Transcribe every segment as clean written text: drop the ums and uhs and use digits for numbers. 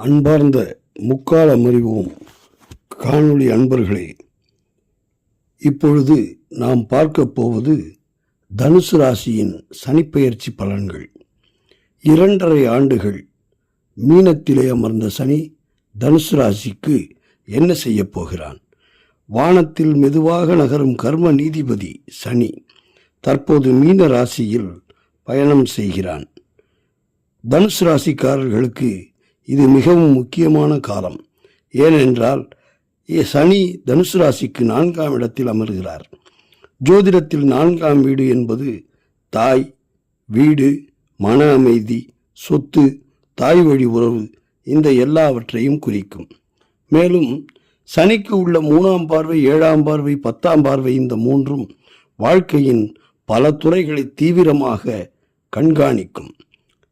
அன்பார்ந்த முக்காலம் அறிவோம் காணொளி அன்பர்களே, இப்பொழுது நாம் பார்க்க போவது தனுசு ராசியின் சனிப்பெயர்ச்சி பலன்கள். 2.5 ஆண்டுகள் மீனத்திலே அமர்ந்த சனி தனுசு ராசிக்கு என்ன செய்ய போகிறான்? வானத்தில் மெதுவாக நகரும் கர்ம நீதிபதி சனி தற்போது மீன ராசியில் பயணம் செய்கிறான். தனுசு ராசிக்காரர்களுக்கு இது மிகவும் முக்கியமான காலம். ஏனென்றால் சனி தனுசு ராசிக்கு 4ஆம் இடத்தில் அமர்கிறார். ஜோதிடத்தில் 4ஆம் வீடு என்பது தாய், வீடு, மன அமைதி, சொத்து, தாய் வழி உறவு, இந்த எல்லாவற்றையும் குறிக்கும். மேலும் சனிக்கு உள்ள 3ஆம் பார்வை, 7ஆம் பார்வை, 10ஆம் பார்வை, இந்த மூன்றும் வாழ்க்கையின் பல துறைகளை தீவிரமாக கண்காணிக்கும்.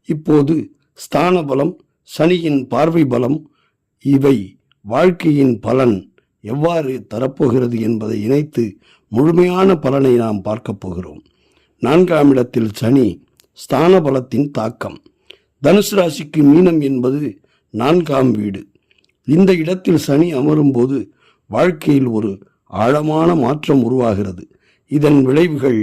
இப்போது ஸ்தான பலம், சனியின் பார்வை பலம், இவை வாழ்க்கையின் பலன் எவ்வாறு தரப்போகிறது என்பதை இணைத்து முழுமையான பலனை நாம் பார்க்க போகிறோம். 4ஆம் இடத்தில் சனி, ஸ்தான பலத்தின் தாக்கம். தனுசு ராசிக்கு மீனம் என்பது 4ஆம் வீடு. இந்த இடத்தில் சனி அமரும்போது வாழ்க்கையில் ஒரு ஆழமான மாற்றம் உருவாகிறது. இதன் விளைவுகள்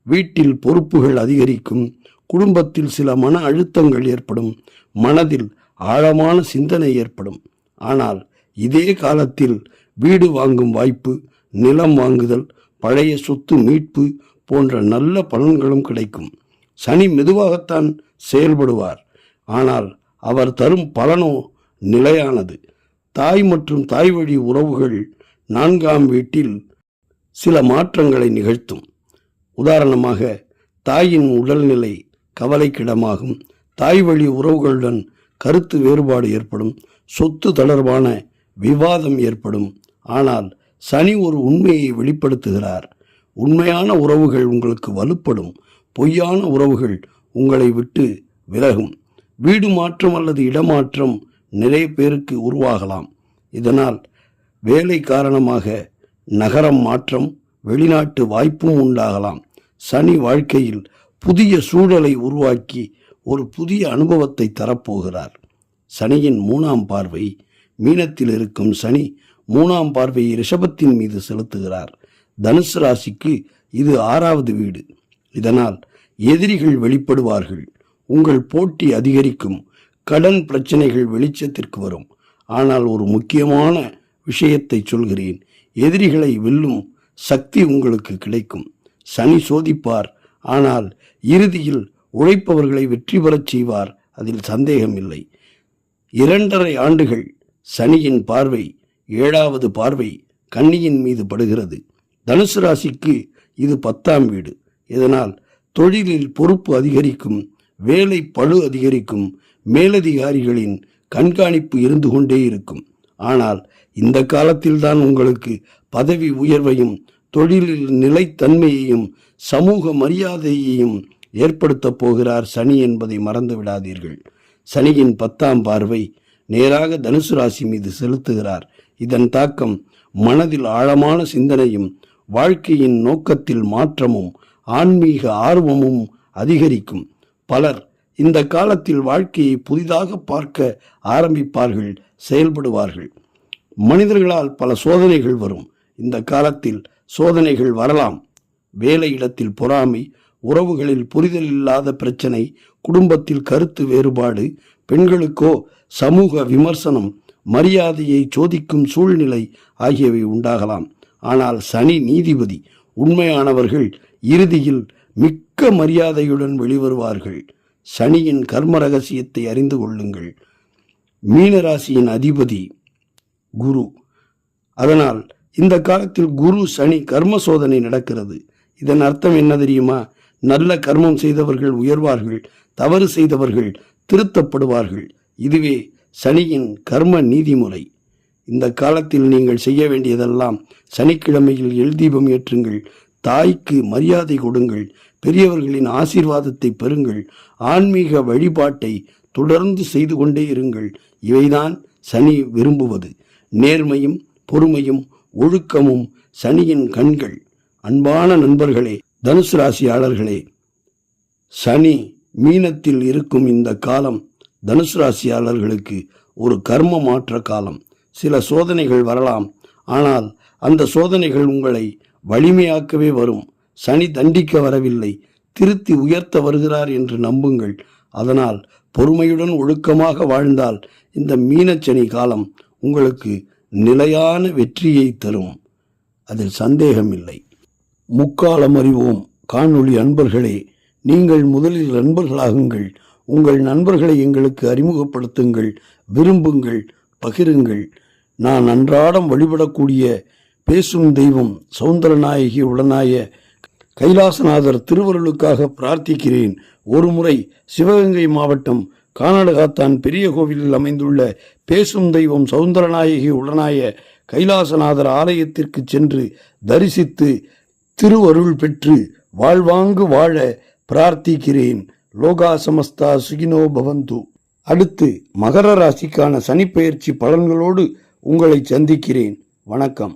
வீட்டில் பொறுப்புகள் அதிகரிக்கும், குடும்பத்தில் சில மன அழுத்தங்கள் ஏற்படும், மனதில் ஆழமான சிந்தனை ஏற்படும். ஆனால் இதே காலத்தில் வீடு வாங்கும் வாய்ப்பு, நிலம் வாங்குதல், பழைய சொத்து மீட்பு போன்ற நல்ல பலன்களும் கிடைக்கும். சனி மெதுவாகத்தான் செயல்படுவார், ஆனால் அவர் தரும் பலனோ நிலையானது. தாய் மற்றும் தாய் வழி உறவுகள் 4ஆம் வீட்டில் சில மாற்றங்களை நிகழ்த்தும். உதாரணமாக, தாயின் உடல்நிலை கவலைக்கிடமாகும், தாய் வழி உறவுகளுடன் கருத்து வேறுபாடு ஏற்படும், சொத்து தொடர்பான விவாதம் ஏற்படும். ஆனால் சனி ஒரு உண்மையை வெளிப்படுத்துகிறார். உண்மையான உறவுகள் உங்களுக்கு வலுப்படும், பொய்யான உறவுகள் உங்களை விட்டு விலகும். வீடு மாற்றம் அல்லது இடமாற்றம் நிறைய பேருக்கு உருவாகலாம். இதனால் வேலை காரணமாக நகரம் மாற்றம், வெளிநாட்டு வாய்ப்பும் உண்டாகலாம். சனி வாழ்க்கையில் புதிய சூழலை உருவாக்கி ஒரு புதிய அனுபவத்தை தரப்போகிறார். சனியின் 3ஆம் பார்வை, மீனத்தில் இருக்கும் சனி 3ஆம் பார்வையை ரிஷபத்தின் மீது செலுத்துகிறார். தனுசு ராசிக்கு இது 6வது வீடு. இதனால் எதிரிகள் வெளிப்படுவார்கள், உங்கள் போட்டி அதிகரிக்கும், கடன் பிரச்சனைகள் வெளிச்சத்திற்கு வரும். ஆனால் ஒரு முக்கியமான விஷயத்தை சொல்கிறேன், எதிரிகளை வெல்லும் சக்தி உங்களுக்கு கிடைக்கும். சனி சோதிப்பார், ஆனால் இறுதியில் உழைப்பவர்களை வெற்றி பெறச் செய்வார், அதில் சந்தேகமில்லை. 2.5 ஆண்டுகள் சனியின் பார்வை, 7வது பார்வை கன்னியின் மீது படுகிறது. தனுசு ராசிக்கு இது 10ஆம் வீடு. இதனால் தொழிலில் பொறுப்பு அதிகரிக்கும், வேலை பளு அதிகரிக்கும், மேலதிகாரிகளின் கண்காணிப்பு இருந்து கொண்டே இருக்கும். ஆனால் இந்த காலத்தில்தான் உங்களுக்கு பதவி உயர்வையும், தொழிலில் நிலைத்தன்மையையும், சமூக மரியாதையையும் ஏற்படுத்த போகிறார் சனி என்பதை மறந்து விடாதீர்கள். சனியின் 10ஆம் பார்வை நேராக தனுசு ராசி மீது செலுத்துகிறார். இதன் தாக்கம் மனதில் ஆழமான சிந்தனையும், வாழ்க்கையின் நோக்கத்தில் மாற்றமும், ஆன்மீக ஆர்வமும் அதிகரிக்கும். பலர் இந்த காலத்தில் வாழ்க்கையை புதிதாக பார்க்க ஆரம்பிப்பார்கள், செயல்படுவார்கள். மனிதர்களால் பல சோதனைகள் வரும். இந்த காலத்தில் சோதனைகள் வரலாம். வேலையிடத்தில் பொறாமை, உறவுகளில் புரிதல் இல்லாத பிரச்சனை, குடும்பத்தில் கருத்து வேறுபாடு, பெண்களுக்கோ சமூக விமர்சனம், மரியாதையை சோதிக்கும் சூழ்நிலை ஆகியவை உண்டாகலாம். ஆனால் சனி நீதிபதி, உண்மையானவர்கள் இறுதியில் மிக்க மரியாதையுடன் வெளிவருவார்கள். சனியின் கர்ம ரகசியத்தை அறிந்து கொள்ளுங்கள். மீனராசியின் அதிபதி குரு. அதனால் இந்த காலத்தில் குரு சனி கர்ம சோதனை நடக்கிறது. இதன் அர்த்தம் என்ன தெரியுமா? நல்ல கர்மம் செய்தவர்கள் உயர்வார்கள், தவறு செய்தவர்கள் திருத்தப்படுவார்கள். இதுவே சனியின் கர்ம நீதிமுறை. இந்த காலத்தில் நீங்கள் செய்ய வேண்டியதெல்லாம், சனிக்கிழமையில் எல்தீபம் ஏற்றுங்கள், தாய்க்கு மரியாதை கொடுங்கள், பெரியவர்களின் ஆசீர்வாதத்தை பெறுங்கள், ஆன்மீக வழிபாட்டை தொடர்ந்து செய்து கொண்டே இருங்கள். இவைதான் சனி விரும்புவது. நேர்மையும் பொறுமையும் ஒழுக்கமும் சனியின் கண்கள். அன்பான நண்பர்களே, தனுசு ராசியாளர்களே, சனி மீனத்தில் இருக்கும் இந்த காலம் தனுசு ராசியாளர்களுக்கு ஒரு கர்ம மாற்ற காலம். சில சோதனைகள் வரலாம், ஆனால் அந்த சோதனைகள் உங்களை வலிமையாக்கவே வரும். சனி தண்டிக்க வரவில்லை, திருத்தி உயர்த்த வருகிறார் என்று நம்புங்கள். அதனால் பொறுமையுடன் ஒழுக்கமாக வாழ்ந்தால் இந்த மீனச்சனி காலம் உங்களுக்கு நிலையான வெற்றியை தரும். அதில் சந்தேகமில்லை. முக்காலம் அறிவோம் காணொளி அன்பர்களே, நீங்கள் முதலில் நண்பர்களாகுங்கள். உங்கள் நண்பர்களை எங்களுக்கு அறிமுகப்படுத்துங்கள், விரும்புங்கள், பகிருங்கள். நான் அன்றாடம் வழிபடக்கூடிய பேசும் தெய்வம் சௌந்தரநாயகி உடனாய கைலாசநாதர் திருவருளுக்காக பிரார்த்திக்கிறேன். ஒருமுறை சிவகங்கை மாவட்டம் கானடகாத்தான் பெரிய கோவிலில் அமைந்துள்ள பேசும் தெய்வம் சௌந்தரநாயகி உடனாய கைலாசநாதர் ஆலயத்திற்கு சென்று தரிசித்து திருவருள் பெற்று வாழ்வாங்கு வாழ பிரார்த்திக்கிறேன். லோகா சமஸ்தா சுகினோ பவந்து. அடுத்து மகர ராசிக்கான சனிப்பெயர்ச்சி பலன்களோடு உங்களை சந்திக்கிறேன். வணக்கம்.